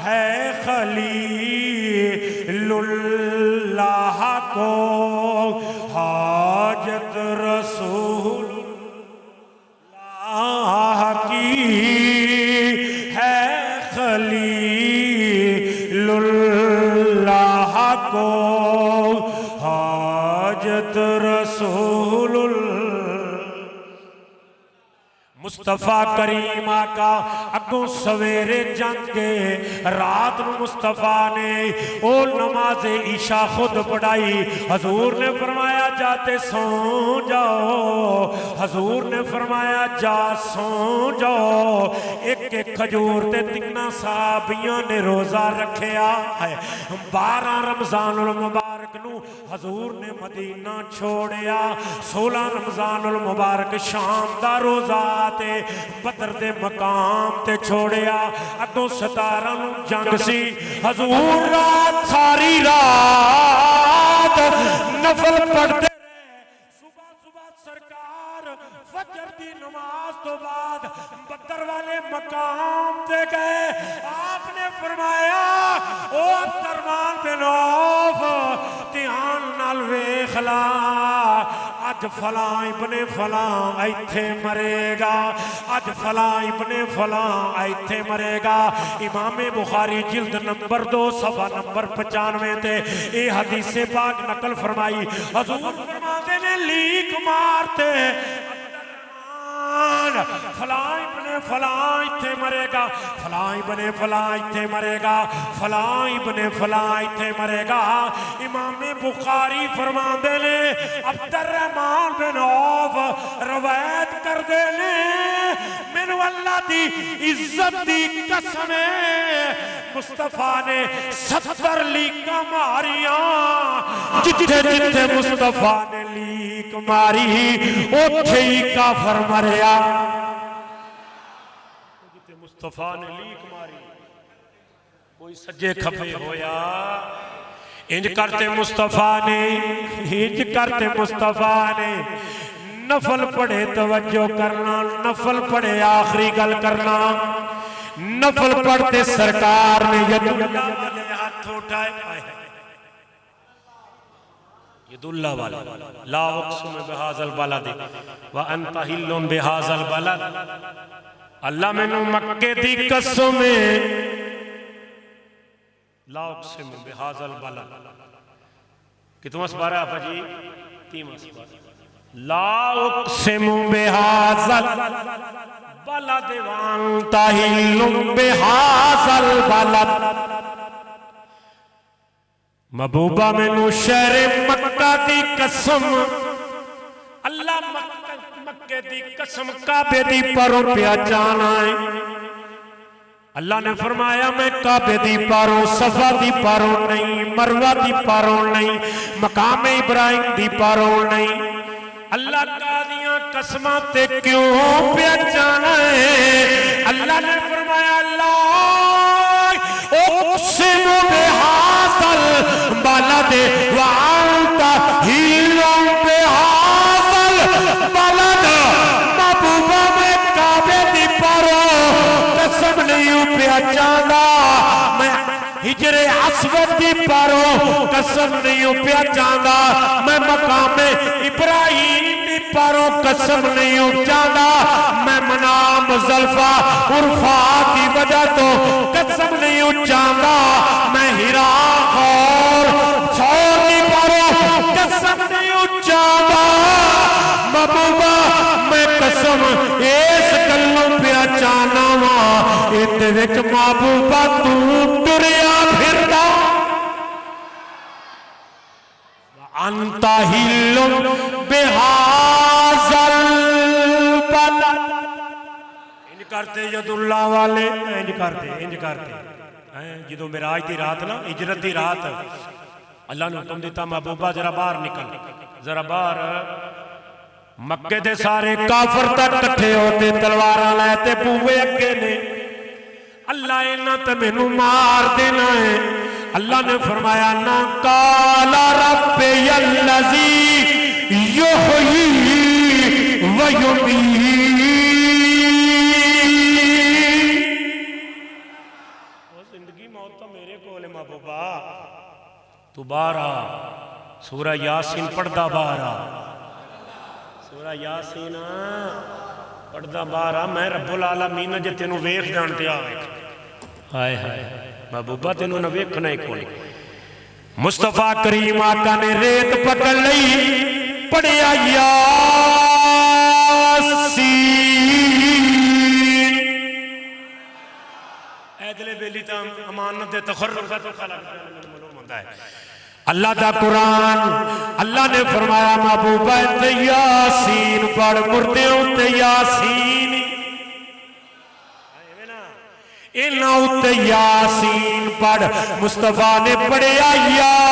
है खलीलुल्लाह को हाजत रसूल की है खलीलुल्लाह को हाजत रसूल मुस्तफा करीम आका अगों सवेरे जाके रात ਨੂੰ मुस्तफा ने ओ नमाज ईशा खुद पढ़ाई हजूर ने फरमाया जाते सो जाओ हजूर ने फरमाया जा सो जाओ एक एक खजूर ते तिन्ना साहबियां ने रोजा रखिया है 12 रमजानुल मुबारक नू हजूर ने मदीना छोड़िया 16 रमजानुल मुबारक शाम दा रोजा बदर दे मकाम ते छोड़िया अगों 17 नूं जंग सी हजूर रात सारी रात नफल पढ़ते सुबह सुबह सरकार फजर दी नमाज तो बाद बदर वाले मकाम ते गए आपने फरमाया ओ अब्दुर्रहमान बिन औफ ध्यान नाल वेख ला अज फला इब्ने फला इत्थे मरेगा अज फला इब्ने फला इत्थे मरेगा इमामे बुखारी जिल्द नंबर 2 सफा नंबर 95 ते ये हदीसे पाक नकल फरमाई हजूर फरमाते ने लीक मारते फला इब्ने फला इत्थे मरेगा फला इब्ने फला इत्थे मरेगा फला इब्ने फला इत्थे मरेगा इमामे बुखारी फरमाते ने अब्दुर्रहमान बिन औफ रवायत करते ने मैनू अल्लाह दी इज्जत दी कसम मुस्तफा ने 70 लीका मारिया जिथे जिथे मुस्तफा ने लीक मारी उथे ही काफर मरिया जिथे मुस्तफा ने लीक मारी कोई सज्जे खपे होया इंज करते मुस्तफा ने इंज करते मुस्तफा ने नफल पढ़े तवज्जो करना नफल पढ़े आखिरी गल करना नफल पढ़ते सरकार ने हाथ उठाए यदुल्ला वाला ला उक़्सिमु बिहाज़ल बलद व अंत हिल्लुन बिहाज़ल बलद। अल्लाह मैनू मक्के दी कसम है, ला उक़्सिमु बिहाज़ल बलद। कितवां सवारा आपा जी? 3वां सवारा। ला उक़्सिमु बिहाज़ल बलद व अंत हिल्लुन बिहाज़ल बलद। महबूबा मैनू शहर मक्का दी कसम, अल्लाह मक्के दी कसम काबे दी परों पे जाना है। अल्लाह ने फरमाया मैं काबे दी पारों, सफा दी पारों नहीं, मरवा दी पारों नहीं, मकाम इब्राहिम दी पारों नहीं। अल्लाह का दियां कसमां ते क्यों पे जाना है? अल्लाह ने फरमाया ला उक़्सिमु बिहाज़ल बलद व अंत हिल्लुन बिहाज़ल बलद। महबूबा मैं काबे दी पारों कसम नहीं पे जाना, मैं हिजरे अस्वद दी पारों कसम नहीं पे जाना, मैं मकाम इब्राहिम दी पारों कसम नहीं जाना, मैं मना मुज़ल्फ़ा उर्फा की वजह तो कसम नहीं जाना, मैं हिरा और सौर दी पारों कसम नहीं जाना। महबूबा मैं कसम इस गल्लों पे जाना वा, इहदे विच महबूबा तू तुरिया फिरदा अंत हिल्लुन बिहाज़ल बलद। इंज करते यदुल्ला वाले, इंज करते जो मिराज की रात ना, हिजरत की रात, अल्लाह ने हुक्म दिता महबूबा जरा बाहर निकल, जरा बाहर। मक्के दे सारे काफर तक इकट्ठे होते तलवारां लैते बूहे अगे ने। अल्लाह इन्हां ते मैनू मार देना है। अल्लाह ने फरमाया ना काला रब्बे यल्लज़ी युहयी व युमीत। जिंदगी मौत तो मेरे कोल है महबूबा, तू बाहर आ। सूरह यासीन पढ़दा बाहर आ, सूरह यासीन पढ़दा बाहर आ। मैं रब्बुल आलमीन जे तेनू वेख जान ते आ वेख। हाय हाय महबूबा तेनू ना वेखना ही कोई। मुस्तफा करीम आका ने रेत पकड़ लई, पढ़िया यासीन। ऐदले बेली तां अमानत दे तखर्रुब दा तो खला मालूम होंदा है। अल्लाह दा कुरान, अल्लाह ने फरमाया महबूबा ते यासीन पढ़, मुर्दे उत्ते यासीन, इन्हां उत्ते यासीन पढ़। मुस्तफा ने पढ़िया यासीन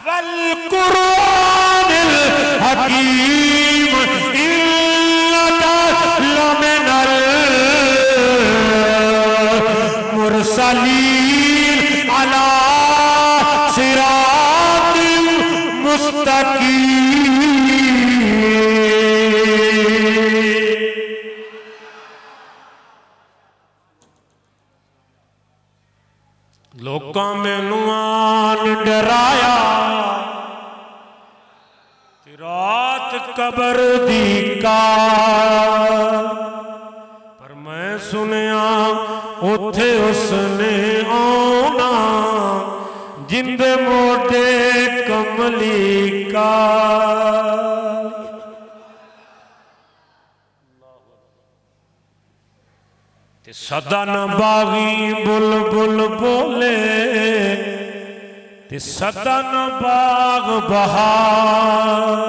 वल कुरानिल हकीम इन्नका लमिनल मुरसलीन अला सिरातिल मुस्तकीम। लोकां मैनू आन डराया, रात कबर दी का, पर मैं सुनिया उथे उसने आना, जिंदे मोटे कमली का। सदा न बागी बुलबुल बोले, ते सदा न बाग बहार।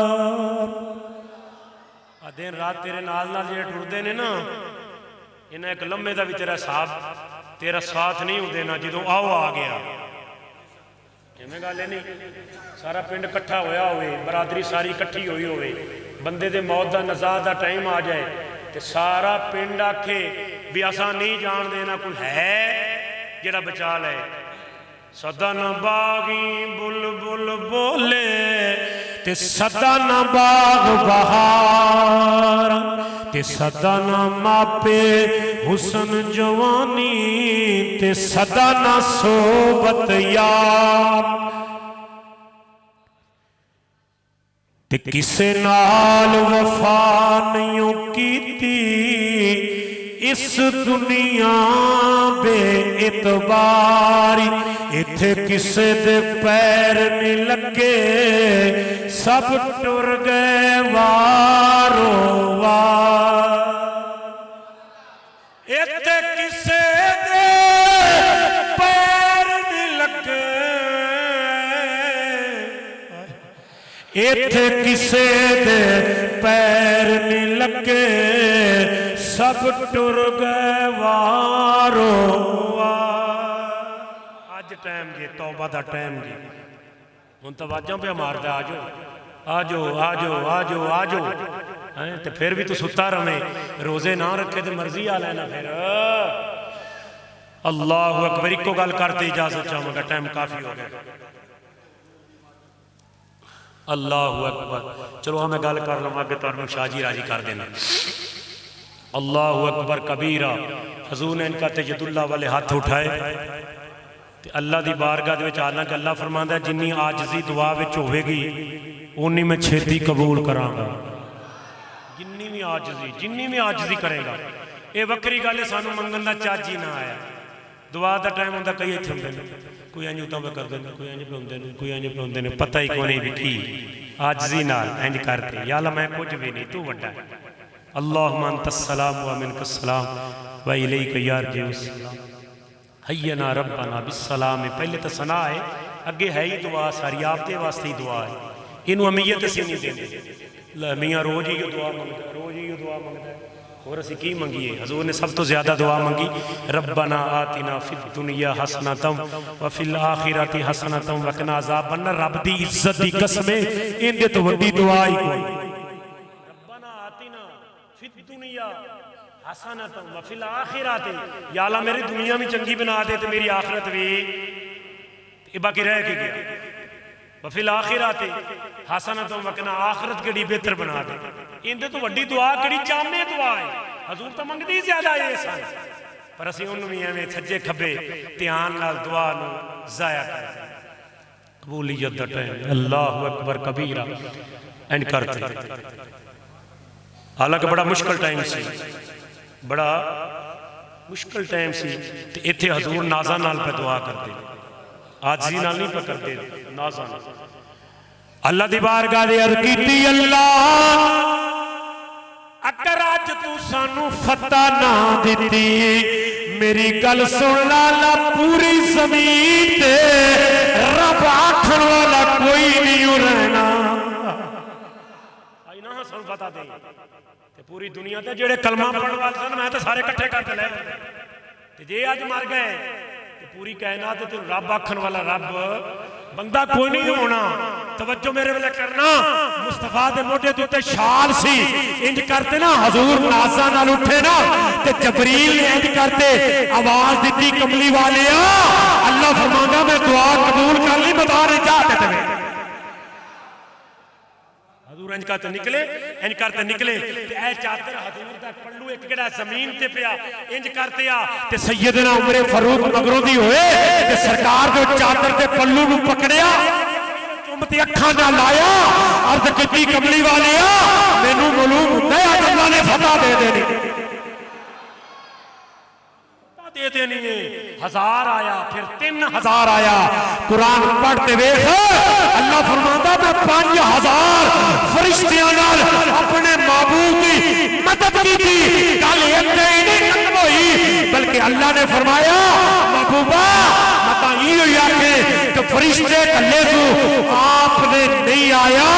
दिन रात तेरे नाल नाल जेड़े टुरदे ने ना, इन्हें एक लम्हे का भी तेरा साथ नहीं होंदे ना। जो आओ आ गया इवें गल नहीं, सारा पिंड इकट्ठा होया होवे, बरादरी सारी इकट्ठी हुई होवे, बंदे दे मौत का नज़ार का टाइम आ जाए तो सारा पिंड आखे भी असा नहीं जान देना, कोई है जेड़ा बचा ले। सदा न बागी बुलबुल बोले, ते सदा न बाग बहार, ते सदा ना मापे हुसन जवानी ते सदा ना सोबत यार ते किसे नाल वफा नहीं कीती इस दुनिया बे इतबारी इथे किसे दे पैर नहीं लगे सब टुर गए वारो वार इथे किसे दे पैर नहीं लगे इथे किसे दे पैर नहीं लगे सब टुर गए वारो वार अज टाइम जी तौबा दा टाइम जी हुण तो आवाज़ां पे मारदा आजो आजो आजो आजो आजो हैं ते फिर भी तू सुता रवे रोजे ना रखे तो मर्जी आ लेना फिर अल्लाह अकबर इको गल करते इजाजत चाहूंगा टाइम काफी हो गया अल्लाह अकबर चलो मैं गल कर लवां अगे तुहानू शाह जी राजी कर देना अल्लाह अकबर कबीरा हजूर ने इनका तजदुल्ला वाले हाथ उठाए ते अल्लाह की बारगाह दे विच हालांकि अल्लाह फरमांदा जिन्नी आजजी दुआ विच होवेगी उन्नी मैं छेती कबूल करांगा जिन्नी भी आजजी करेगा ये वक्री गल है सानू मंगन दा चाज ही ना आया दुआ का टाइम होंदा कई इत्थे हुंदे ने कोई इंज उतां करदे ने कोई इंज बुलाउंदे ने कोई इंज बुलाउंदे ने पता ही कोई नहीं भी की आजजी नाल इंज करते या अल्लाह मैं कुछ भी नहीं तू वड्डा अल्लाहुम्मा अंतस्सलाम व मिनकस्सलाम व इलैका यरजिउस हय्यना रब्बना बिस्सलाम पहले तो सना है अगे है ही दुआ सारी आपके वास्ते ही दुआ है इनू अमीयत असीं नहीं देंदे मियाँ रोज़ ही दुआ मंगदा रोज़ ही दुआ मंगदा और असीं की मंगीए हजूर ने सब तो ज्यादा दुआ मंगी रब्बना आतिना फिद दुनिया हसनतम व फिल आखिरति हसनतम व क़िना अज़ाबन्नार रब दी इज्जत दी कसम इहदे तो वड्डी दुआ ही कोई रब्बना आतिना फिद दुनिया हसनतम व फिल आखिरति या अल्लाह मेरी दुनिया भी चंगी बना दे ते मेरी आखिरत भी बाकी रह के गया वफिल आखिरत हसनतुम व क़िना आखिरत केड़ी बेहतर बना दे इनदे तो वड्डी दुआ केड़ी जामे दुआ है हजूर तो मंगदी ज्यादा है सन पर असीं उन्होंने भी एवें सज्जे खब्बे ध्यान नाल दुआ नूं ज़ाया कर कबूलियत दा टाइम अल्लाहु अकबर कबीरा एंड करते हालांकि बड़ा मुश्किल टाइम सी बड़ा मुश्किल टाइम सी ते इत्थे हजूर नाज़ा नाल पे दुआ करते आजी नाल नहीं पकड़ते नाज़ा नाल अल्लाह दी बारगाह दे अर्ज़ कीती अल्लाह अगर अज तू सानू फतह ना दिती मेरी गल सुन ला पूरी जमीन ते रब आखण वाला कोई नहीं रहना आई ना सन फतह दे ते पूरी दुनिया ते जेड़े कलमा पढ़न वाले सन मैं तो सारे इकट्ठे करके ले ते जे अज मर गए पूरी कायनात ते रब आखन वाला रब बंदा कोई नहीं होना तवज्जो मेरे वाले करना मुस्तफा दे मोढे ते उत्ते शाल सी इंज करते ना हजूर नाज़ा नाल उठे ना ते जबरील ने इंज करते आवाज दी कमली वाले अल्लाह फरमांदा मैं दुआ कबूल कर ली बता रहे चाहते थे हजूर इंज करते निकले इंज करते निकले ते ए चादर हजूर दा पल्लू एक केड़ा जमीन ते पिया इंज करते आ ते सैयदना उमर फारूक मगरों दी होए ते सरकार दे चादर ते पल्लू नु पकड़िया चुंबती अखां नाल लाया अर्ज कीती कमली वाले मैनू मालूम हुंदा है अल्लाह ने फतह दे देनी दे देनी है 1000 आया फिर 3000 आया कुरान पढ़ते वेख अल्लाह फरमांदा मैं 5000 फरिश्तियां नाल अपने महबूब की मदद की थी गल इत्थे ही नहीं खत्म हुई बल्कि अल्लाह ने फरमाया महबूबा मता ये आखे तो फरिश्ते कल्ले सु आपने नहीं आया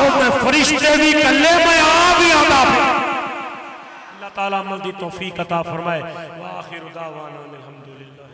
और मैं फरिश्ते भी कल्ले मैं आ भी आंदा अल्लाह ताला अमल दी तौफीक अता फरमाए व आखिर दावाना अल्हम्दुलिल्लाह।